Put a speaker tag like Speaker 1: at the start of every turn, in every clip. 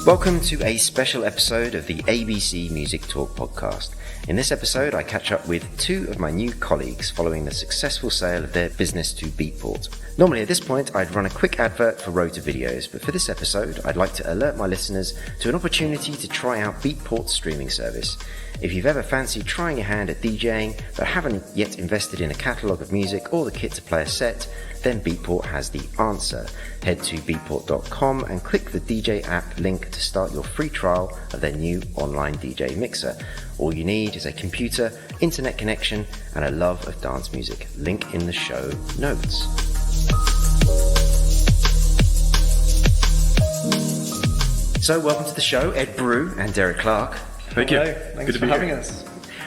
Speaker 1: Welcome to a special episode of the ABC Music Talk podcast. In this episode, I catch up with two of my new colleagues following the successful sale of their business to Beatport. Normally at this point, I'd run a quick advert for Rotor Videos, but for this episode, I'd like to alert my listeners to an opportunity to try out Beatport's streaming service. If you've ever fancied trying your hand at DJing, but haven't yet invested in a catalogue of music or the kit to play a set, then Beatport has the answer. Head to beatport.com and click the DJ app link to start your free trial of their new online DJ mixer. All you need is a computer, internet connection, and a love of dance music. Link in the show notes. So welcome to the show, Ed Brew and Derek Clark.
Speaker 2: Thank you.
Speaker 3: Hello. Thanks for having us.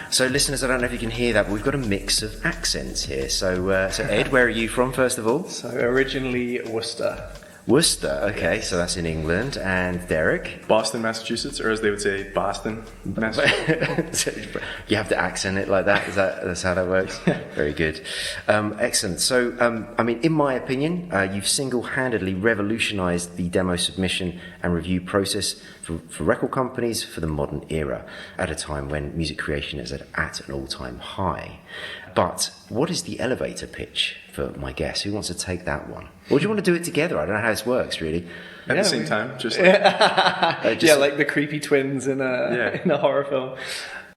Speaker 1: So listeners, I don't know if you can hear that, but we've got a mix of accents here. So Ed, where are you from, first of all?
Speaker 3: So originally Worcester.
Speaker 1: Worcester, okay, so that's in England. And Derek?
Speaker 2: Boston, Massachusetts, or as they would say, Boston, Massachusetts.
Speaker 1: You have to accent it like that? That's how that works? Very good. Excellent. So, in my opinion, you've single-handedly revolutionized the demo submission and review process for record companies for the modern era, at a time when music creation is at an all-time high. But what is the elevator pitch for my guest? Who wants to take that one? Or do you want to do it together? I don't know how this works, really.
Speaker 2: At the same time, just like...
Speaker 3: like the creepy twins in a horror film.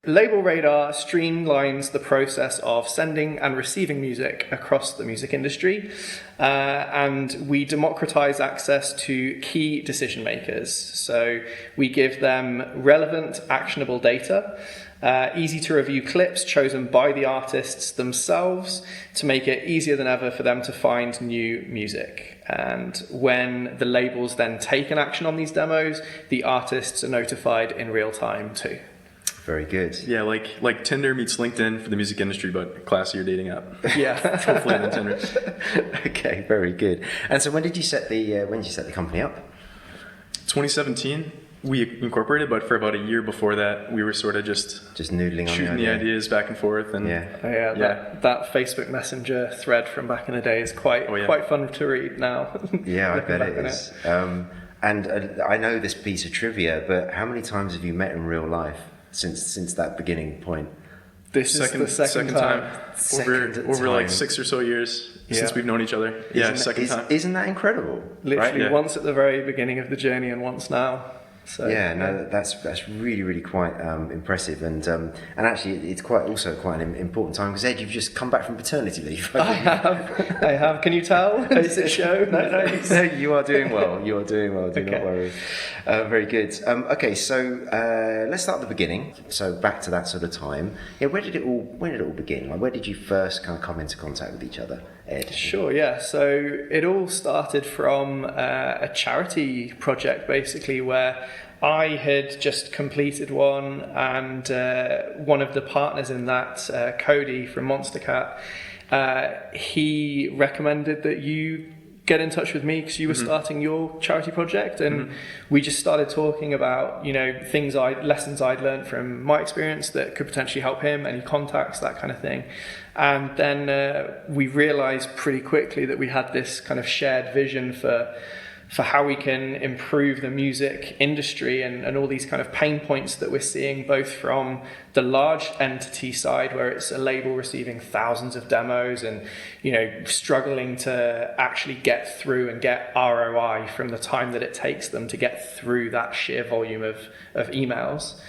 Speaker 3: LabelRadar streamlines the process of sending and receiving music across the music industry, and we democratize access to key decision makers. So we give them relevant, actionable data, easy to review clips chosen by the artists themselves to make it easier than ever for them to find new music. And when the labels then take an action on these demos, the artists are notified in real time too.
Speaker 1: Very good.
Speaker 2: Yeah, like Tinder meets LinkedIn for the music industry, but classier dating app.
Speaker 3: Yeah,
Speaker 2: hopefully than Tinder.
Speaker 1: Okay, very good. And so, when did you set the company up? 2017.
Speaker 2: We incorporated, but for about a year before that, we were sort of just
Speaker 1: noodling on
Speaker 2: shooting the ideas back and forth. And
Speaker 3: that Facebook Messenger thread from back in the day is quite fun to read now.
Speaker 1: Yeah, I bet it is. And I know this piece of trivia, but how many times have you met in real life since that beginning point?
Speaker 3: This is the second time.
Speaker 2: Over like 6 or so years since we've known each other. Second time.
Speaker 1: Isn't that incredible?
Speaker 3: Literally once at the very beginning of the journey and once now. So,
Speaker 1: that's really, really quite impressive, and actually it's quite an important time, because Ed, you've just come back from paternity leave.
Speaker 3: I have. Can you tell? Is it show?
Speaker 1: No, you are doing well. You are doing well. Do not worry. Very good. Okay, so let's start at the beginning. So back to that sort of time. Yeah, where did it all begin? Like, where did you first kind of come into contact with each other, Ed?
Speaker 3: Sure. Yeah. So it all started from a charity project, basically, where I had just completed one, and one of the partners in that, Cody from Monster Cat, he recommended that you get in touch with me because you were starting your charity project, and we just started talking about, lessons I'd learned from my experience that could potentially help him, any contacts, that kind of thing. And then we realized pretty quickly that we had this kind of shared vision for how we can improve the music industry and all these kind of pain points that we're seeing, both from the large entity side, where it's a label receiving thousands of demos and, struggling to actually get through and get ROI from the time that it takes them to get through that sheer volume of emails.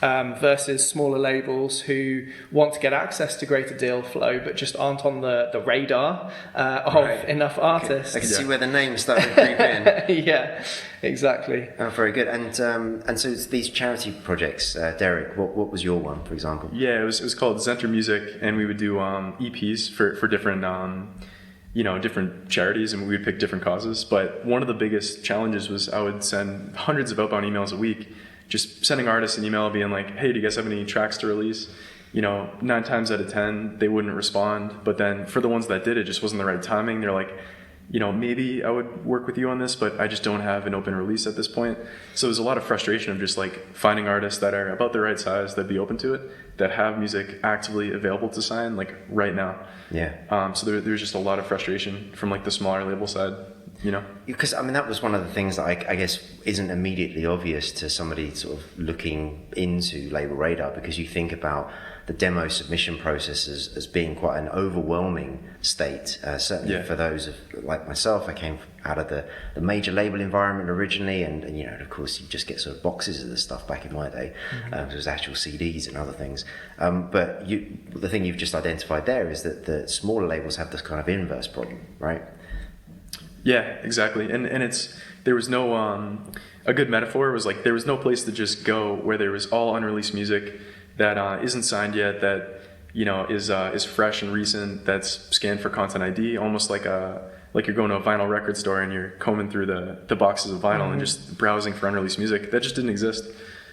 Speaker 3: Versus smaller labels who want to get access to greater deal flow but just aren't on the radar of enough artists.
Speaker 1: I can see where the names start to creep in.
Speaker 3: Yeah, exactly.
Speaker 1: Oh, very good. And so it's these charity projects, Derek, what was your one, for example?
Speaker 2: Yeah, it was called Center Music, and we would do EPs for different different charities, and we would pick different causes. But one of the biggest challenges was I would send hundreds of outbound emails a week, just sending artists an email being like, hey, do you guys have any tracks to release? 9 times out of 10, they wouldn't respond. But then for the ones that did, it just wasn't the right timing. They're like, maybe I would work with you on this, but I just don't have an open release at this point. So there's a lot of frustration of just like finding artists that are about the right size, that'd be open to it, that have music actively available to sign, like right now.
Speaker 1: Yeah.
Speaker 2: So there's just a lot of frustration from like the smaller label side you know?
Speaker 1: Because, I mean, that was one of the things that I guess isn't immediately obvious to somebody sort of looking into LabelRadar, because you think about the demo submission process as being quite an overwhelming state. Certainly for those like myself, I came out of the major label environment originally, and you know, of course, you just get sort of boxes of this stuff back in my day. There was actual CDs and other things. But the thing you've just identified there is that the smaller labels have this kind of inverse problem, right?
Speaker 2: Yeah, exactly. And there was no a good metaphor was like there was no place to just go where there was all unreleased music that isn't signed yet, that you know is fresh and recent, that's scanned for Content ID, almost like you're going to a vinyl record store and you're combing through the boxes of vinyl and just browsing for unreleased music. That just didn't exist.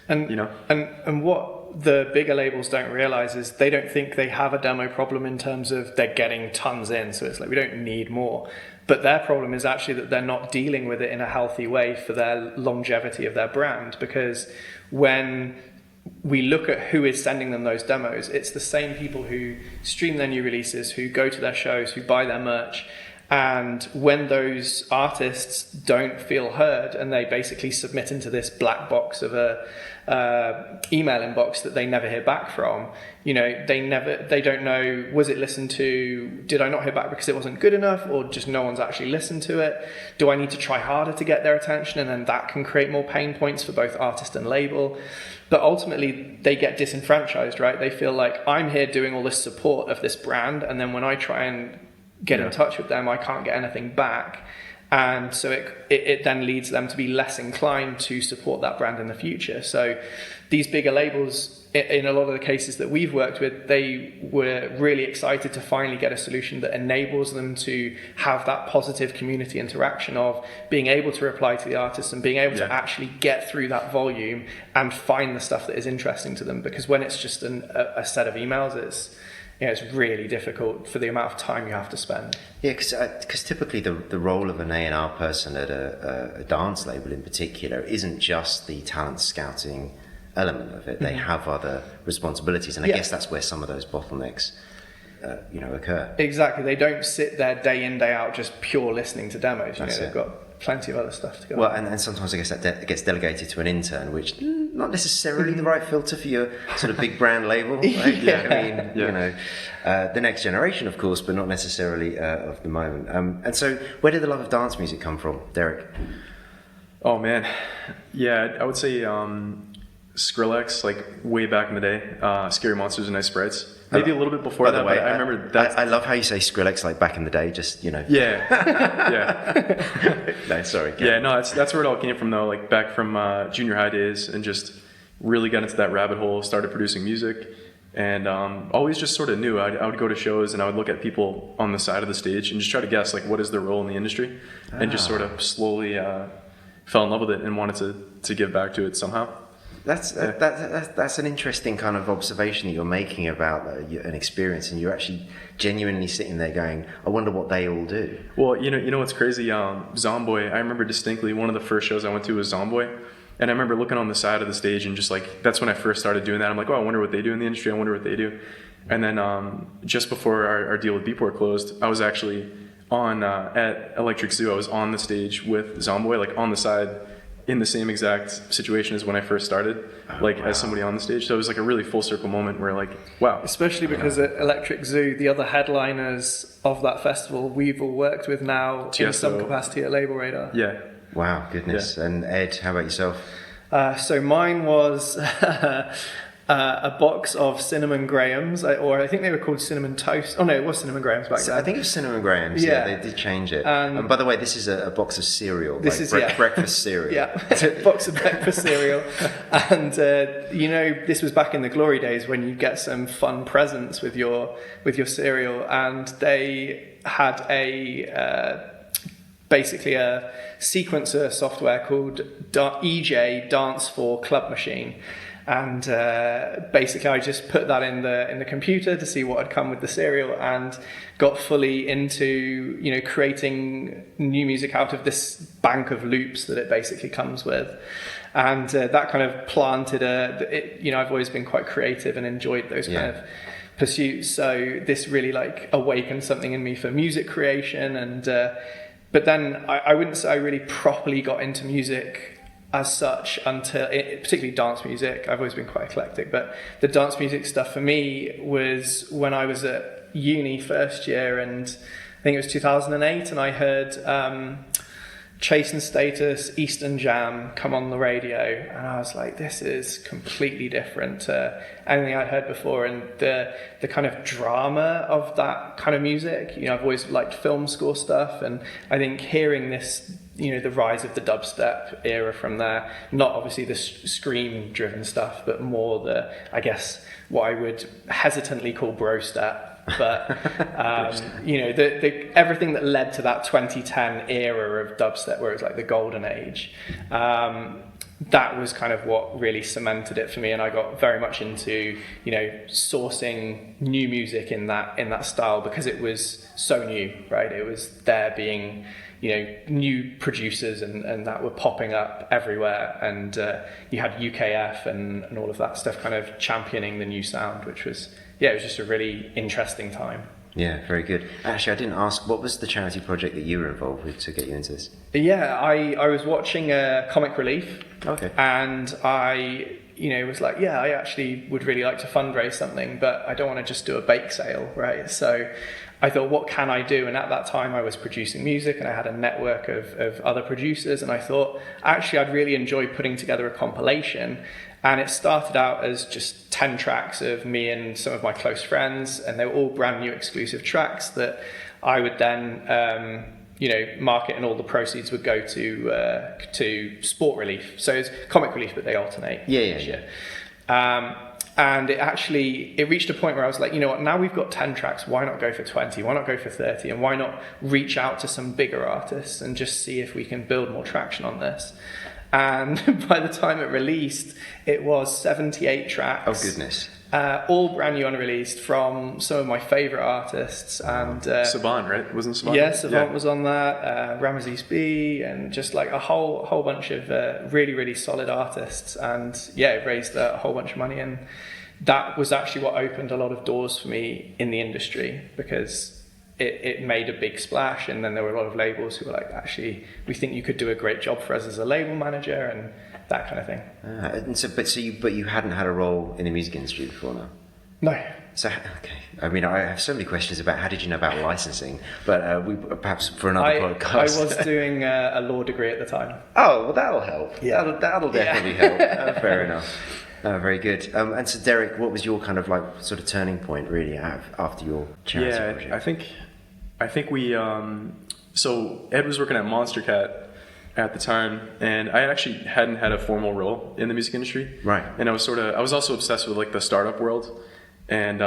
Speaker 3: And
Speaker 2: you know,
Speaker 3: and what the bigger labels don't realize is they don't think they have a demo problem in terms of they're getting tons in, so it's like we don't need more. But their problem is actually that they're not dealing with it in a healthy way for their longevity of their brand, because when we look at who is sending them those demos, it's the same people who stream their new releases, who go to their shows, who buy their merch. And when those artists don't feel heard and they basically submit into this black box of a email inbox that they never hear back from, you know, they don't know, was it listened to, did I not hear back because it wasn't good enough, or just no one's actually listened to it? Do I need to try harder to get their attention? And then that can create more pain points for both artist and label. But ultimately, they get disenfranchised, right? They feel like, I'm here doing all this support of this brand, and then when I try and get in touch with them, I can't get anything back. And so it then leads them to be less inclined to support that brand in the future. So these bigger labels, in a lot of the cases that we've worked with, they were really excited to finally get a solution that enables them to have that positive community interaction of being able to reply to the artists and being able to actually get through that volume and find the stuff that is interesting to them. Because when it's just a set of emails, it's really difficult for the amount of time you have to spend.
Speaker 1: Yeah, because typically the role of an A&R person at a dance label in particular isn't just the talent scouting element of it. They have other responsibilities, and I guess that's where some of those bottlenecks occur.
Speaker 3: Exactly. They don't sit there day in, day out just pure listening to demos. They've got plenty of other stuff to go.
Speaker 1: Well, and sometimes I guess that gets delegated to an intern, which not necessarily the right filter for your sort of big brand label. Right? I mean, the next generation, of course, but not necessarily of the moment. And so, where did the love of dance music come from, Derek?
Speaker 2: Oh man, yeah, I would say Skrillex, like way back in the day. Scary Monsters and Nice Sprites. Maybe a little bit before that, but I remember that.
Speaker 1: I love how you say Skrillex, like back in the day, just, Yeah. No, sorry.
Speaker 2: Yeah, no, that's where it all came from, though, like back from junior high days, and just really got into that rabbit hole, started producing music, and always just sort of knew. I would go to shows, and I would look at people on the side of the stage and just try to guess, like, what is their role in the industry, and just sort of slowly fell in love with it and wanted to give back to it somehow.
Speaker 1: That's an interesting kind of observation that you're making about an experience, and you're actually genuinely sitting there going, I wonder what they all do.
Speaker 2: Well, you know what's crazy? Zomboy, I remember distinctly one of the first shows I went to was Zomboy, and I remember looking on the side of the stage and just like, that's when I first started doing that. I'm like, oh, I wonder what they do in the industry. I wonder what they do. And then just before our deal with Beatport closed, I was actually on at Electric Zoo. I was on the stage with Zomboy, like on the side, in the same exact situation as when I first started, as somebody on the stage. So it was like a really full circle moment where like, wow.
Speaker 3: Especially because at Electric Zoo, the other headliners of that festival, we've all worked with now in some capacity at LabelRadar.
Speaker 2: Yeah.
Speaker 1: Wow, goodness. Yeah. And Ed, how about yourself?
Speaker 3: So mine was a box of Cinnamon Grahams, or I think they were called Cinnamon Toast. Oh no, it was Cinnamon Grahams back then.
Speaker 1: I think it was Cinnamon Grahams. Yeah, they did change it. And by the way, this is a box of cereal. This is breakfast cereal.
Speaker 3: Yeah, a box of breakfast cereal. And this was back in the glory days when you get some fun presents with your cereal, and they had basically a sequencer software called EJ Dance for Club Machine. And basically I just put that in the computer to see what had come with the cereal, and got fully into creating new music out of this bank of loops that it basically comes with. And that kind of planted I've always been quite creative and enjoyed those kind of pursuits, so this really awakened something in me for music creation. And but then I wouldn't say I really properly got into music as such until, particularly dance music. I've always been quite eclectic, but the dance music stuff for me was when I was at uni first year, and I think it was 2008, and I heard Chase and Status, Eastern Jam come on the radio, and I was like, this is completely different to anything I'd heard before, and the kind of drama of that kind of music, you know, I've always liked film score stuff, and I think hearing this, you know, the rise of the dubstep era from there, not obviously the scream driven stuff, but more the, I guess, what I would hesitantly call bro step. But you know, the everything that led to that 2010 era of dubstep, where it was like the golden age, that was kind of what really cemented it for me, and I got very much into, you know, sourcing new music in that style, because it was so new, right? It was there being, you know, new producers and that were popping up everywhere, and you had UKF and all of that stuff kind of championing the new sound, which was, yeah, it was just a really interesting time.
Speaker 1: Yeah, very good. Actually, I didn't ask, what was the charity project that you were involved with to get you into this?
Speaker 3: Yeah, I was watching Comic Relief.
Speaker 1: Okay.
Speaker 3: And I, you know, was like, yeah, I actually would really like to fundraise something, but I don't want to just do a bake sale, right? So I thought, what can I do? And at that time I was producing music, and I had a network of other producers, and I thought, actually, I'd really enjoy putting together a compilation. And it started out as just 10 tracks of me and some of my close friends, and they were all brand new exclusive tracks that I would then, you know, market, and all the proceeds would go to Sport Relief. So it's Comic Relief, but they alternate.
Speaker 1: Yeah.
Speaker 3: And it reached a point where I was like, you know what, now we've got 10 tracks, why not go for 20? Why not go for 30? And why not reach out to some bigger artists and just see if we can build more traction on this? And by the time it released, it was 78 tracks.
Speaker 1: Oh, goodness.
Speaker 3: All brand new unreleased from some of my favourite artists. And
Speaker 2: Savant, right? Wasn't Savant?
Speaker 3: Yeah, Savant was on that, Ramesses B, and just like a whole bunch of really, really solid artists. And yeah, it raised a whole bunch of money, and that was actually what opened a lot of doors for me in the industry, because it made a big splash, and then there were a lot of labels who were like, actually, we think you could do a great job for us as a label manager, and that kind of thing.
Speaker 1: But you hadn't had a role in the music industry before now?
Speaker 3: No.
Speaker 1: So, okay. I mean, I have so many questions about how did you know about licensing, but we perhaps for another podcast.
Speaker 3: I was doing a law degree at the time.
Speaker 1: Oh, well, that'll help.
Speaker 3: Yeah.
Speaker 1: That'll definitely help. Fair enough. Very good. And so, Derek, what was your kind of like sort of turning point really after your charity project?
Speaker 2: I think we, so Ed was working at Monster Cat at the time, and I actually hadn't had a formal role in the music industry.
Speaker 1: Right.
Speaker 2: And I was also obsessed with like the startup world. And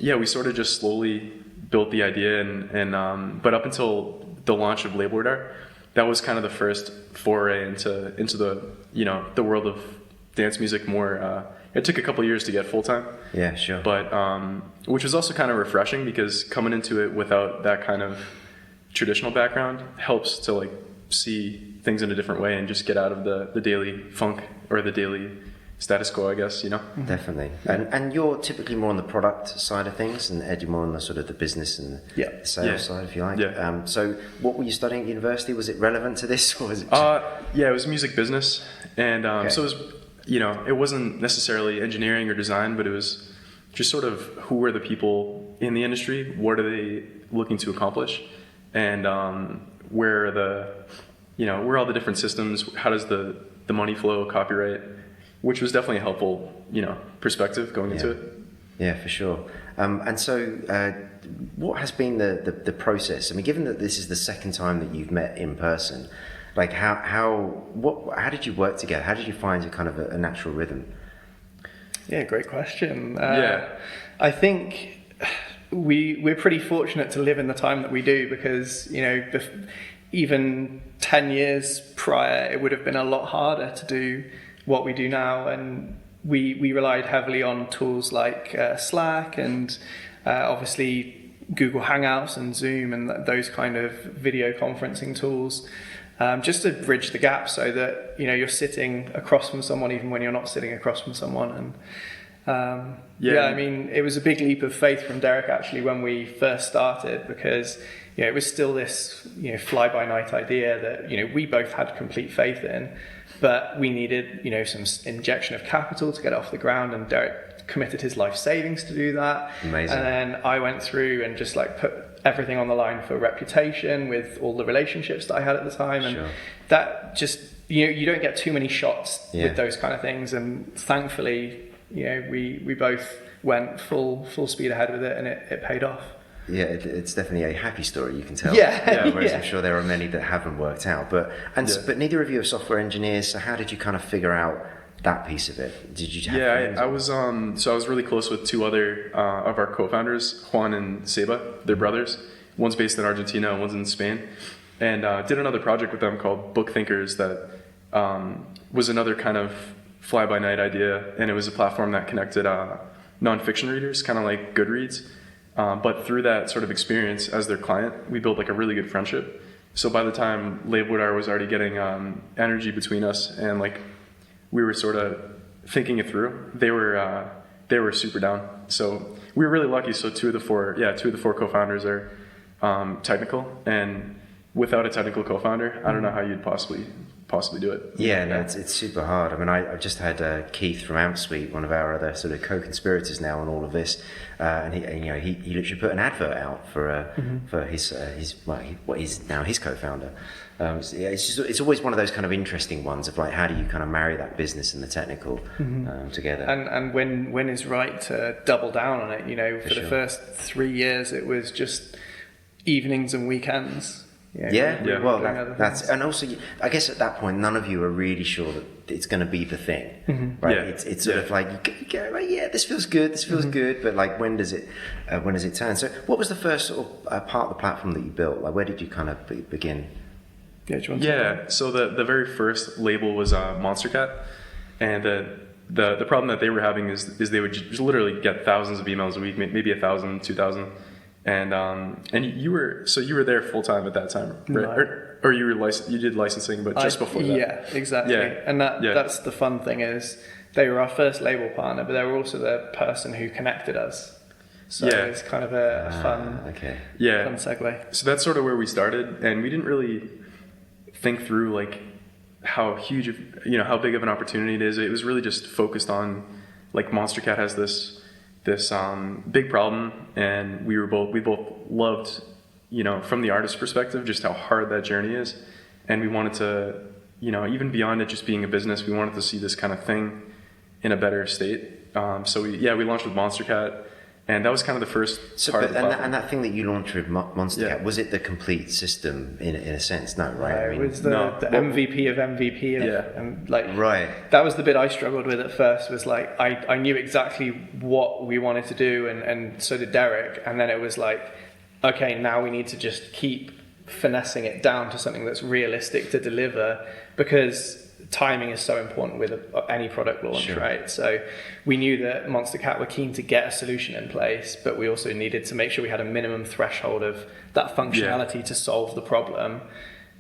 Speaker 2: we sort of just slowly built the idea, and but up until the launch of LabelRadar, that was kind of the first foray into the, you know, the world of dance music more. It took a couple of years to get full time.
Speaker 1: Yeah, sure.
Speaker 2: But which was also kind of refreshing, because coming into it without that kind of traditional background helps to like see things in a different way and just get out of the daily funk or the daily status quo, I guess, you know.
Speaker 1: Definitely. And you're typically more on the product side of things, and Ed, you're more on the sort of the business and the sales side, if you like.
Speaker 2: Yeah.
Speaker 1: So what were you studying at university? Was it relevant to this, or was it?
Speaker 2: It was music business, and so it was. You know, it wasn't necessarily engineering or design, but it was just sort of who are the people in the industry, what are they looking to accomplish, and where are all the different systems, how does the money flow, copyright, which was definitely a helpful, you know, perspective going into it.
Speaker 1: Yeah, for sure. And so what has been the process? I mean, given that this is the second time that you've met in person, like how did you work together? How did you find a kind of a natural rhythm?
Speaker 3: Yeah, great question. I think we're pretty fortunate to live in the time that we do, because, you know, even 10 years prior, it would have been a lot harder to do what we do now. And we relied heavily on tools like Slack and obviously Google Hangouts and Zoom and those kind of video conferencing tools. Just to bridge the gap, so that, you know, you're sitting across from someone even when you're not sitting across from someone. And I mean, it was a big leap of faith from Derek actually when we first started, because it was still this, fly-by-night idea that, we both had complete faith in, but we needed, some injection of capital to get it off the ground, and Derek committed his life savings to do that.
Speaker 1: Amazing.
Speaker 3: And then I went through and just like put everything on the line for reputation with all the relationships that I had at the time. And that just, you don't get too many shots with those kind of things. And thankfully, we both went full speed ahead with it, and it paid off.
Speaker 1: Yeah, it's definitely a happy story, you can tell.
Speaker 3: Whereas
Speaker 1: I'm sure there are many that haven't worked out. But neither of you are software engineers, so how did you kind of figure out that piece of it? Did you have
Speaker 2: I was so I was really close with two other of our co-founders, Juan and Seba. They're brothers. One's based in Argentina, one's in Spain. And did another project with them called Book Thinkers that was another kind of fly-by-night idea, and it was a platform that connected nonfiction readers, kind of like Goodreads. But through that sort of experience as their client, we built like a really good friendship. So by the time LabelRadar was already getting energy between us, and like we were sort of thinking it through, they were super down. So we were really lucky. So two of the four co-founders are technical, and without a technical co-founder, I don't know how you'd possibly do it.
Speaker 1: Yeah, no, it's super hard. I mean, I've just had Keith from AmpSuite, one of our other sort of co-conspirators now on all of this, and he literally put an advert out for his what is now his co-founder. It's always one of those kind of interesting ones of like, how do you kind of marry that business and the technical together?
Speaker 3: And when is right to double down on it? For the first 3 years, it was just evenings and weekends.
Speaker 1: Well, that's, and also I guess at that point none of you are really sure that it's going to be the thing, right? It's sort of like you go, like, this feels good, but like when does it turn? So what was the first sort of part of the platform that you built? Like where did you kind of begin?
Speaker 2: So the very first label was Monstercat, and the problem that they were having is they would just literally get thousands of emails a week, maybe 1,000, 2,000. And you were there full time at that time, right?
Speaker 3: No.
Speaker 2: Or you did licensing, but just before that.
Speaker 3: Yeah, exactly. Yeah. And that's the fun thing is they were our first label partner, but they were also the person who connected us. So it's kind of a fun segue.
Speaker 2: So that's sort of where we started, and we didn't really think through like how huge how big of an opportunity it is. It was really just focused on like Monstercat has this big problem, and we both loved, from the artist perspective, just how hard that journey is, and we wanted to, even beyond it just being a business, we wanted to see this kind of thing in a better state. So we launched with Monstercat, and that was kind of the first part of the platform.
Speaker 1: And that thing that you launched with Monstercat, was it the complete system in a sense? No, right?
Speaker 3: It was the MVP of MVP. And
Speaker 1: right.
Speaker 3: That was the bit I struggled with at first, was like, I knew exactly what we wanted to do, and so did Derek. And then it was like, okay, now we need to just keep finessing it down to something that's realistic to deliver, because timing is so important with any product launch, right? So we knew that Monstercat were keen to get a solution in place, but we also needed to make sure we had a minimum threshold of that functionality to solve the problem,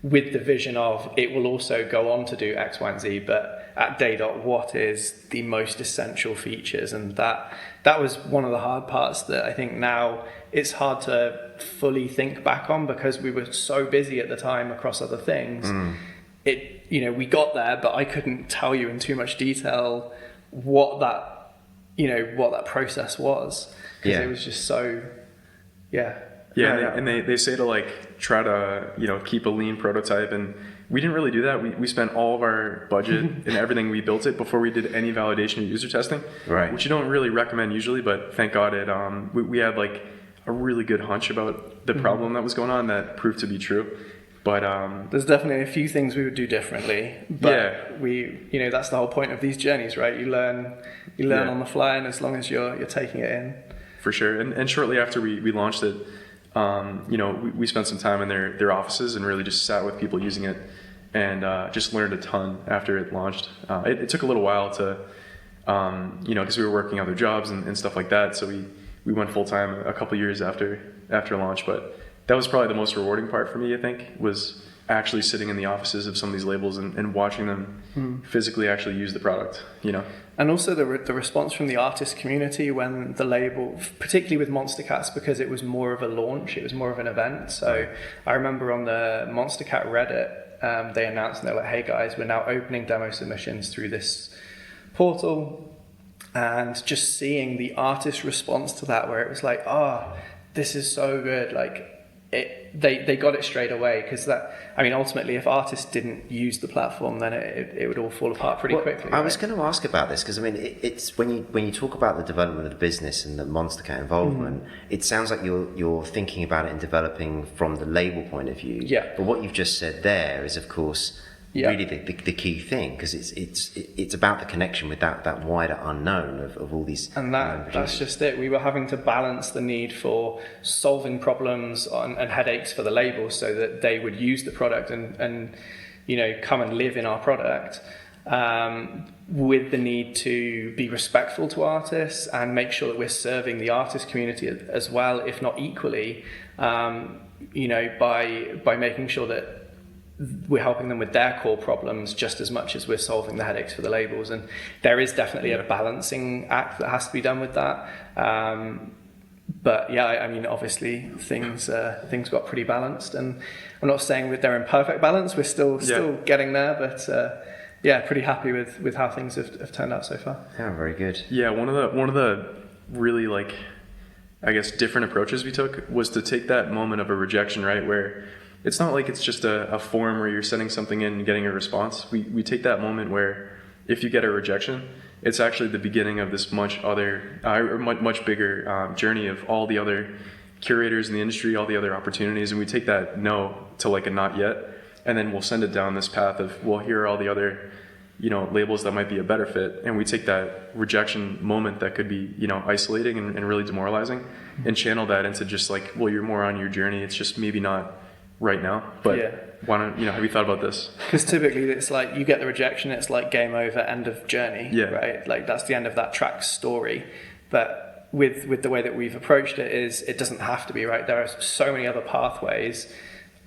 Speaker 3: with the vision of it will also go on to do X, Y, and Z, but at day dot, what is the most essential features? And that was one of the hard parts that I think now it's hard to fully think back on, because we were so busy at the time across other things. We got there, but I couldn't tell you in too much detail what that process was, because it was just so,
Speaker 2: and they say to like try to keep a lean prototype, and we didn't really do that. We spent all of our budget and everything we built it before we did any validation or user testing,
Speaker 1: right?
Speaker 2: Which you don't really recommend usually, but thank God we had like a really good hunch about the problem that was going on that proved to be true. But
Speaker 3: there's definitely a few things we would do differently. But that's the whole point of these journeys, right? You learn on the fly, and as long as you're taking it in.
Speaker 2: For sure. And shortly after we launched it, we spent some time in their offices and really just sat with people using it, and just learned a ton after it launched. It took a little while to, because we were working other jobs and stuff like that. So we went full time a couple years after launch, but that was probably the most rewarding part for me, I think, was actually sitting in the offices of some of these labels and watching them physically actually use the product, you know.
Speaker 3: And also the response from the artist community when the label, particularly with Monster Cats, because it was more of a launch, it was more of an event. So I remember on the Monster Cat Reddit, they announced, and they're like, hey guys, we're now opening demo submissions through this portal. And just seeing the artist response to that, where it was like, this is so good, like, they got it straight away, because that, I mean, ultimately if artists didn't use the platform, then it would all fall apart pretty quickly.
Speaker 1: I was going to ask about this, because I mean it's when you talk about the development of the business and the Monster Cat involvement, it sounds like you're thinking about it and developing from the label point of view.
Speaker 3: Yeah.
Speaker 1: But what you've just said there is, of course, really the key thing, because it's about the connection with that wider unknown of all these.
Speaker 3: And that's just it. We were having to balance the need for solving problems and headaches for the labels so that they would use the product and come and live in our product, with the need to be respectful to artists and make sure that we're serving the artist community as well, if not equally, by making sure that we're helping them with their core problems just as much as we're solving the headaches for the labels. And there is definitely a balancing act that has to be done with that. But yeah, I mean, obviously things got pretty balanced, and I'm not saying that they're in perfect balance. We're still getting there, but pretty happy with how things have turned out so far.
Speaker 1: Yeah, very good.
Speaker 2: Yeah, one of the really, like, I guess, different approaches we took was to take that moment of a rejection, right, where it's not like it's just a form where you're sending something in and getting a response. We take that moment where if you get a rejection, it's actually the beginning of this much bigger journey of all the other curators in the industry, all the other opportunities, and we take that no to like a not yet, and then we'll send it down this path of, well, here are all the other labels that might be a better fit, and we take that rejection moment that could be isolating and really demoralizing, and channel that into just like, well, you're more on your journey, it's just maybe not right now, but why don't have you thought about this?
Speaker 3: Because typically it's like you get the rejection, it's like game over, end of journey, right? Like that's the end of that track's story. But with the way that we've approached it, is it doesn't have to be, right? There are so many other pathways,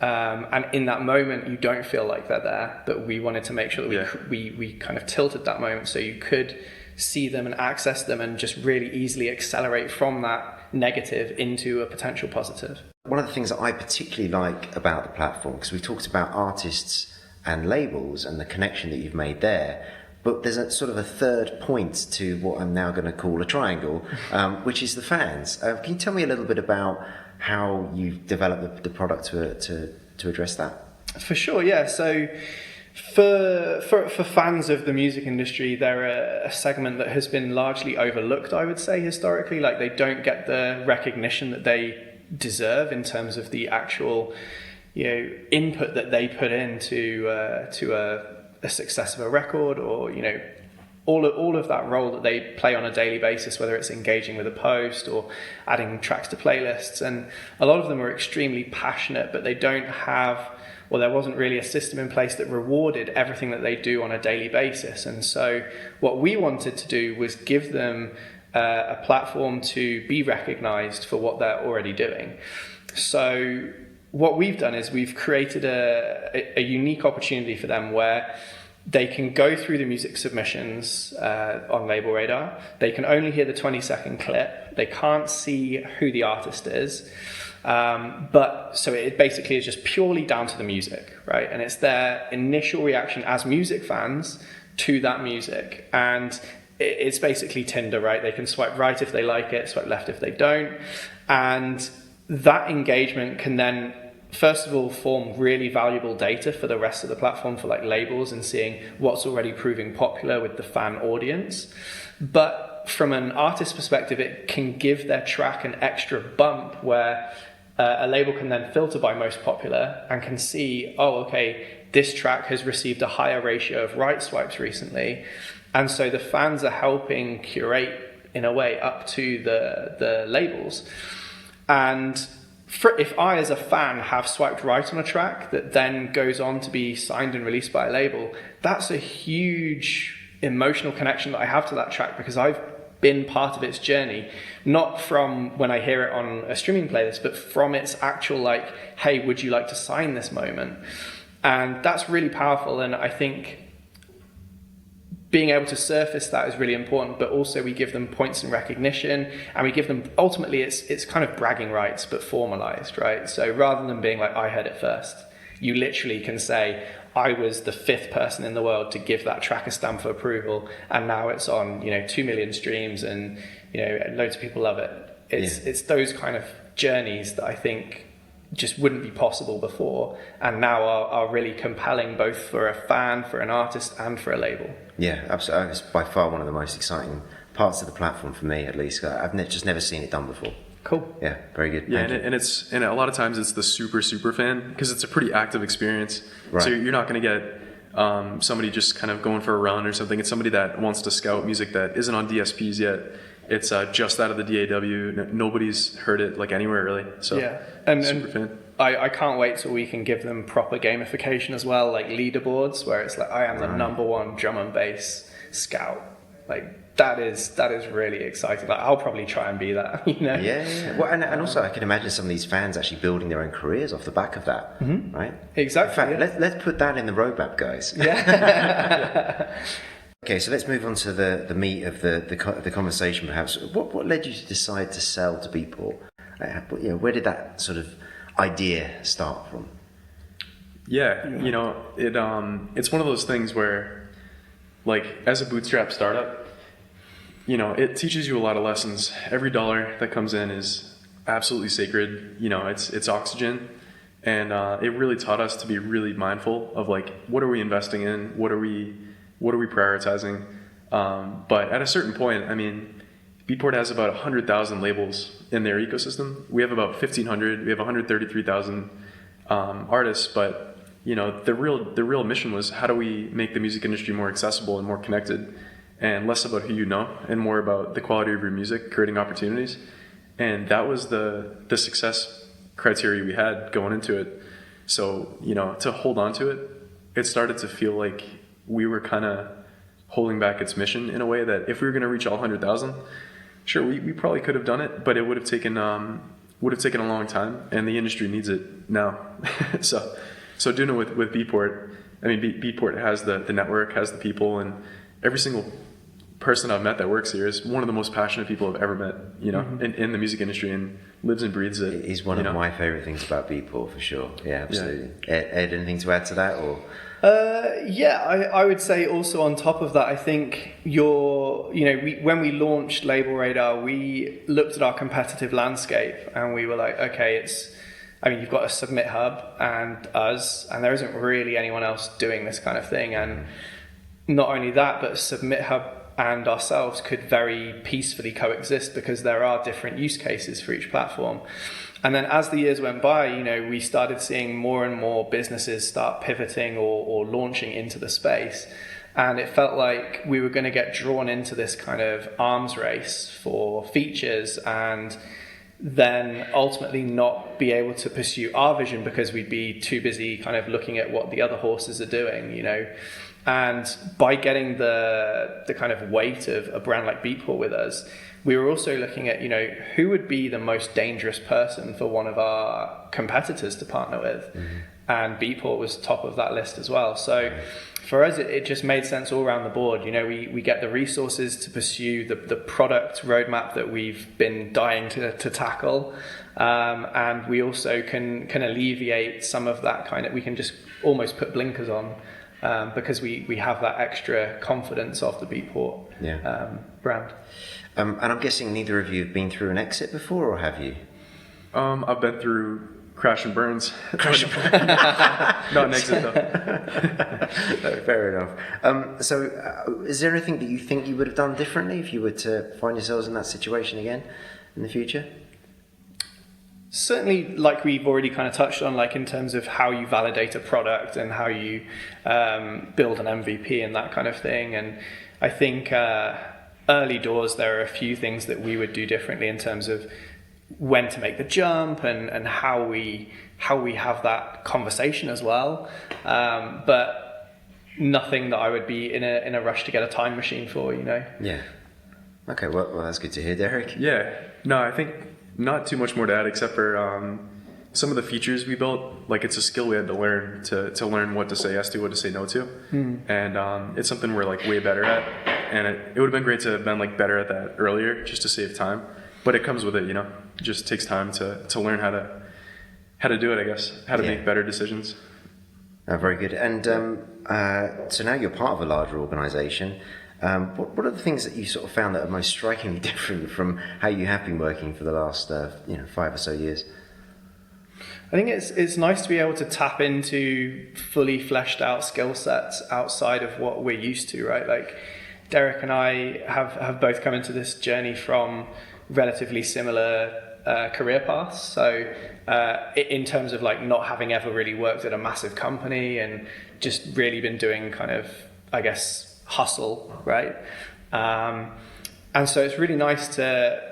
Speaker 3: and in that moment you don't feel like they're there, but we wanted to make sure that we kind of tilted that moment so you could see them and access them and just really easily accelerate from that negative into a potential positive.
Speaker 1: One of the things that I particularly like about the platform, because we talked about artists and labels and the connection that you've made there, but there's a sort of a third point to what I'm now going to call a triangle, which is the fans. Can you tell me a little bit about how you've developed the product to address that?
Speaker 3: For sure, yeah. So for fans of the music industry, they're a segment that has been largely overlooked, I would say, historically. Like, they don't get the recognition that they deserve in terms of the actual input that they put into a success of a record, or all of that role that they play on a daily basis, whether it's engaging with a post or adding tracks to playlists. And a lot of them are extremely passionate, but they don't have, well, there wasn't really a system in place that rewarded everything that they do on a daily basis. And so what we wanted to do was give them a platform to be recognized for what they're already doing. So what we've done is we've created a unique opportunity for them where they can go through the music submissions on LabelRadar. They can only hear the 20-second clip. They can't see who the artist is. But so it basically is just purely down to the music, right? And it's their initial reaction as music fans to that music. And it's basically Tinder, right? They can swipe right if they like it, swipe left if they don't. And that engagement can then, first of all, form really valuable data for the rest of the platform, for like labels and seeing what's already proving popular with the fan audience. But from an artist perspective, it can give their track an extra bump where a label can then filter by most popular and can see, oh, okay, this track has received a higher ratio of right swipes recently. And so the fans are helping curate, in a way, up to the labels. And if I, as a fan, have swiped right on a track that then goes on to be signed and released by a label, that's a huge emotional connection that I have to that track, because I've been part of its journey, not from when I hear it on a streaming playlist, but from its actual, like, hey, would you like to sign this moment? And that's really powerful. And I think being able to surface that is really important, but also we give them points and recognition, and we give them, ultimately it's kind of bragging rights, but formalized, right? So rather than being like, I heard it first, you literally can say, I was the 5th person in the world to give that track a stamp of approval, and now it's on, 2 million streams, and loads of people love it. It's those kind of journeys that I think just wouldn't be possible before, and now are really compelling, both for a fan, for an artist, and for a label.
Speaker 1: Yeah, absolutely. It's by far one of the most exciting parts of the platform for me, at least. I've just never seen it done before.
Speaker 3: Cool.
Speaker 1: Yeah, very good.
Speaker 2: Yeah, and a lot of times it's the super fan, because it's a pretty active experience.
Speaker 1: Right.
Speaker 2: So you're not going to get somebody just kind of going for a run or something. It's somebody that wants to scout music that isn't on DSPs yet. It's just out of the DAW. Nobody's heard it like anywhere really. So
Speaker 3: yeah, and
Speaker 2: super fan.
Speaker 3: I can't wait till we can give them proper gamification as well, like leaderboards, where it's like, I am the number one drum and bass scout. Like that is really exciting. Like I'll probably try and be that.
Speaker 1: Yeah. Well, and also I can imagine some of these fans actually building their own careers off the back of that, right?
Speaker 3: Exactly.
Speaker 1: In fact, let's put that in the roadmap, guys.
Speaker 3: Yeah.
Speaker 1: Okay, so let's move on to the meat of the conversation. Perhaps what led you to decide to sell to Beatport? Where did that sort of idea start from?
Speaker 2: Yeah, it's one of those things where, like, as a bootstrap startup, it teaches you a lot of lessons. Every dollar that comes in is absolutely sacred. It's oxygen, and it really taught us to be really mindful of, like, what are we investing in? What are we prioritizing? But at a certain point, Beatport has about 100,000 labels in their ecosystem. We have about 1,500. We have 133,000 artists. But the real mission was, how do we make the music industry more accessible and more connected, and less about who you know and more about the quality of your music, creating opportunities. And that was the success criteria we had going into it. So to hold on to it, it started to feel like we were kind of holding back its mission in a way that if we were going to reach all 100,000, sure, we probably could have done it, but it would have taken a long time, and the industry needs it now. so doing it with Beatport, Beatport has the network, has the people, and every single person I've met that works here is one of the most passionate people I've ever met, in the music industry, and lives and breathes it.
Speaker 1: He's one of my favorite things about Beatport, for sure. Yeah, absolutely. Yeah. Ed, anything to add to that, or?
Speaker 3: I would say also on top of that, I think when we launched LabelRadar, we looked at our competitive landscape and we were like, okay, you've got a Submit Hub and us, and there isn't really anyone else doing this kind of thing. And not only that, but Submit Hub and ourselves could very peacefully coexist, because there are different use cases for each platform. And then as the years went by, we started seeing more and more businesses start pivoting or launching into the space. And it felt like we were going to get drawn into this kind of arms race for features, and then ultimately not be able to pursue our vision because we'd be too busy kind of looking at what the other horses are doing, And by getting the kind of weight of a brand like Beatport with us, we were also looking at, who would be the most dangerous person for one of our competitors to partner with. Mm-hmm. And Beatport was top of that list as well. So for us, it just made sense all around the board. We get the resources to pursue the product roadmap that we've been dying to tackle. And we also can alleviate some of that we can just almost put blinkers on. Because we have that extra confidence of the Beatport brand.
Speaker 1: And I'm guessing neither of you have been through an exit before, or have you?
Speaker 2: I've been through crash and burns. Not an exit though.
Speaker 1: No, fair enough. So is there anything that you think you would have done differently if you were to find yourselves in that situation again in the future?
Speaker 3: Certainly, like we've already kind of touched on, like in terms of how you validate a product and how you build an MVP and that kind of thing. And I think early doors, there are a few things that we would do differently in terms of when to make the jump and how we have that conversation as well. But nothing that I would be in a rush to get a time machine for,
Speaker 1: Yeah. Okay, well that's good to hear, Derek.
Speaker 2: Yeah. No, I think not too much more to add, except for some of the features we built, like it's a skill we had to learn to learn what to say yes to, what to say no to. And it's something we're like way better at. And it would have been great to have been like better at that earlier just to save time. But it comes with it, you know, it just takes time to learn how to do it, I guess, how to make better decisions.
Speaker 1: Very good. And so now you're part of a larger organization. What are the things that you sort of found that are most strikingly different from how you have been working for the last 5 or so years?
Speaker 3: I think it's nice to be able to tap into fully fleshed out skill sets outside of what we're used to, right? Like Derek and I have both come into this journey from relatively similar career paths. So in terms of like not having ever really worked at a massive company and just really been doing kind of, I guess, hustle, right? And so it's really nice to,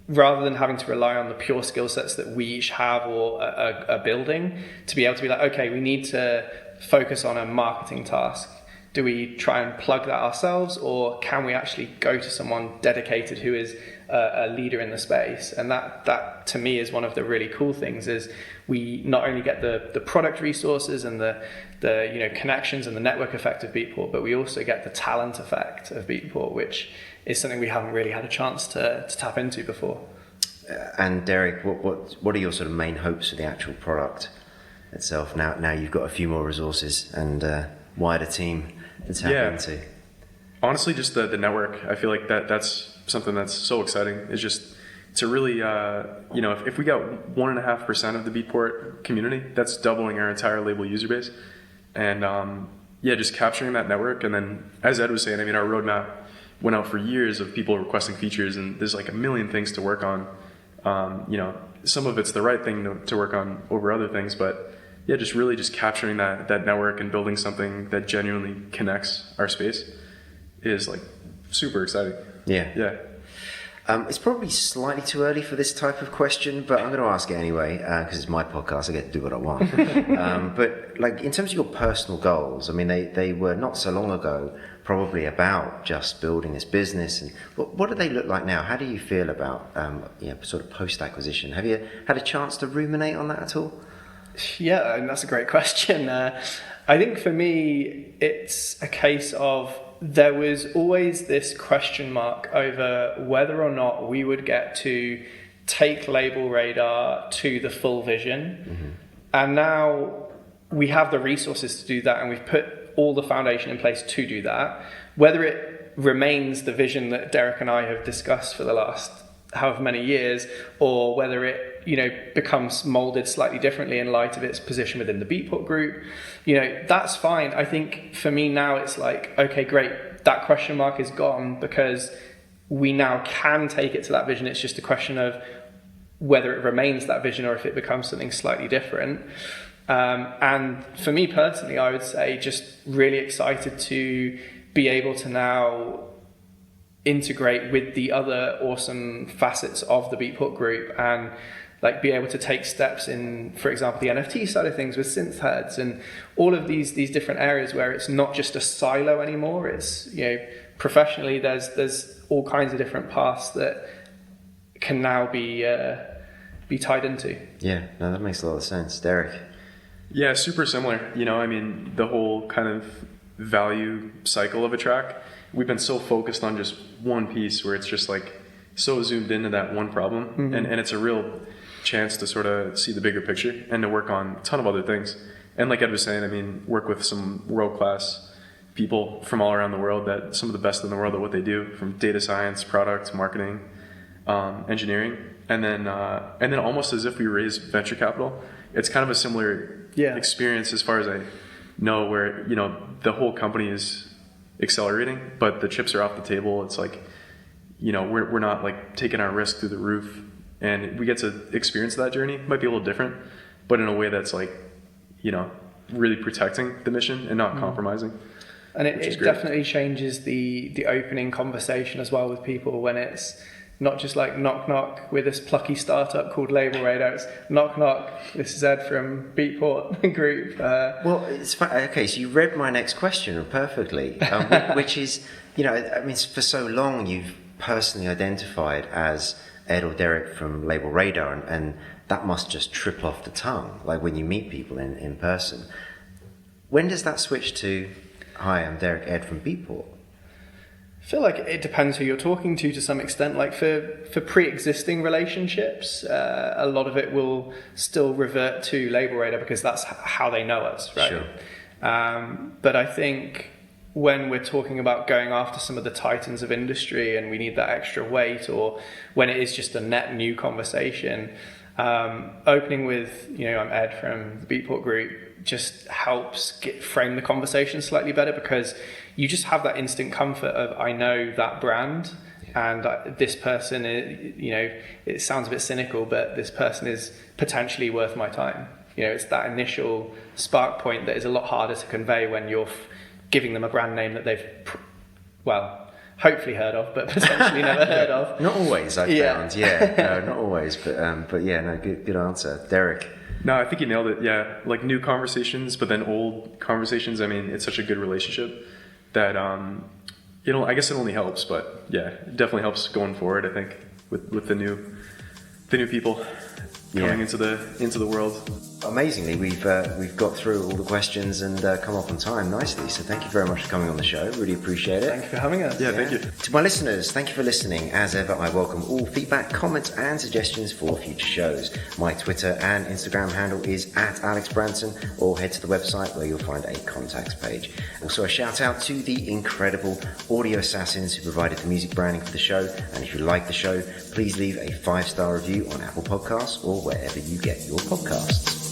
Speaker 3: rather than having to rely on the pure skill sets that we each have or are building, to be able to be like, okay, we need to focus on a marketing task. Do we try and plug that ourselves, or can we actually go to someone dedicated who is a leader in the space? And that to me is one of the really cool things, is we not only get the product resources and the connections and the network effect of Beatport, but we also get the talent effect of Beatport, which is something we haven't really had a chance to tap into before.
Speaker 1: And Derek, what are your sort of main hopes for the actual product itself? Now you've got a few more resources and wider team to tap into.
Speaker 2: Honestly, just the network. I feel like that's something that's so exciting. It's just to really, if we got 1.5% of the Beatport community, that's doubling our entire label user base. And just capturing that network. And then, as Ed was saying, I mean, our roadmap went out for years of people requesting features, and there's like a million things to work on. Some of it's the right thing to work on over other things, but just capturing that network and building something that genuinely connects our space is like super exciting.
Speaker 1: Yeah. It's probably slightly too early for this type of question, but I'm going to ask it anyway because it's my podcast. I get to do what I want. But like in terms of your personal goals, I mean, they were not so long ago probably about just building this business. And what do they look like now? How do you feel about sort of post-acquisition? Have you had a chance to ruminate on that at all?
Speaker 3: Yeah, and that's a great question. I think for me, it's a case of there was always this question mark over whether or not we would get to take LabelRadar to the full vision. Mm-hmm. And now we have the resources to do that, and we've put all the foundation in place to do that. Whether it remains the vision that Derek and I have discussed for the last however many years, or whether it becomes molded slightly differently in light of its position within the Beatport group, that's fine. I think for me now it's like, okay, great, that question mark is gone because we now can take it to that vision. It's just a question of whether it remains that vision or if it becomes something slightly different. And for me personally, I would say just really excited to be able to now integrate with the other awesome facets of the Beatport group and like be able to take steps in, for example, the NFT side of things with synth heads and all of these different areas where it's not just a silo anymore. It's, professionally there's all kinds of different paths that can now be tied into.
Speaker 1: Yeah, no, that makes a lot of sense. Derek?
Speaker 2: Yeah, super similar. The whole kind of value cycle of a track, we've been so focused on just one piece where it's just like so zoomed into that one problem. Mm-hmm. And it's a real chance to sort of see the bigger picture and to work on a ton of other things. And like Ed was saying, work with some world-class people from all around the world, that some of the best in the world at what they do, from data science, product, marketing, engineering. And then almost as if we raise venture capital, it's kind of a similar experience as far as I know, where, the whole company is accelerating, but the chips are off the table. It's like, we're not like taking our risk through the roof, and we get to experience that journey. It might be a little different, but in a way that's like, really protecting the mission and not compromising.
Speaker 3: And it definitely changes the opening conversation as well with people, when it's not just like knock knock, we're this plucky startup called LabelRadar. It's knock knock, this is Ed from Beatport Group.
Speaker 1: Well, it's fun. Okay, so you read my next question perfectly, which is, for so long you've personally identified as Ed or Derek from LabelRadar, and that must just triple off the tongue, like when you meet people in person. When does that switch to, hi, I'm Derek Ed from Beatport?
Speaker 3: I feel like it depends who you're talking to some extent. Like for pre-existing relationships, a lot of it will still revert to LabelRadar because that's how they know us, right?
Speaker 1: Sure.
Speaker 3: But I think when we're talking about going after some of the titans of industry and we need that extra weight, or when it is just a net new conversation, opening with, I'm Ed from the Beatport group just helps frame the conversation slightly better, because you just have that instant comfort of, I know that brand, and this person, it sounds a bit cynical, but this person is potentially worth my time. It's that initial spark point that is a lot harder to convey when you're giving them a brand name that they've, hopefully heard of, but potentially never heard of.
Speaker 1: Not always, I found. Yeah, no, not always, but yeah, no, good answer, Derek.
Speaker 2: No, I think you nailed it. Yeah, like new conversations, but then old conversations. I mean, it's such a good relationship that I guess it only helps. But yeah, it definitely helps going forward. I think with the new people coming into the world.
Speaker 1: Amazingly, we've got through all the questions and come up on time nicely. So thank you very much for coming on the show. Really appreciate it.
Speaker 3: Thank you for having us.
Speaker 2: Yeah, thank you.
Speaker 1: To my listeners, thank you for listening. As ever, I welcome all feedback, comments, and suggestions for future shows. My Twitter and Instagram handle is @AlexBranson, or head to the website where you'll find a contacts page. Also, a shout out to the incredible audio assassins who provided the music branding for the show. And if you like the show, please leave a 5-star review on Apple Podcasts or wherever you get your podcasts.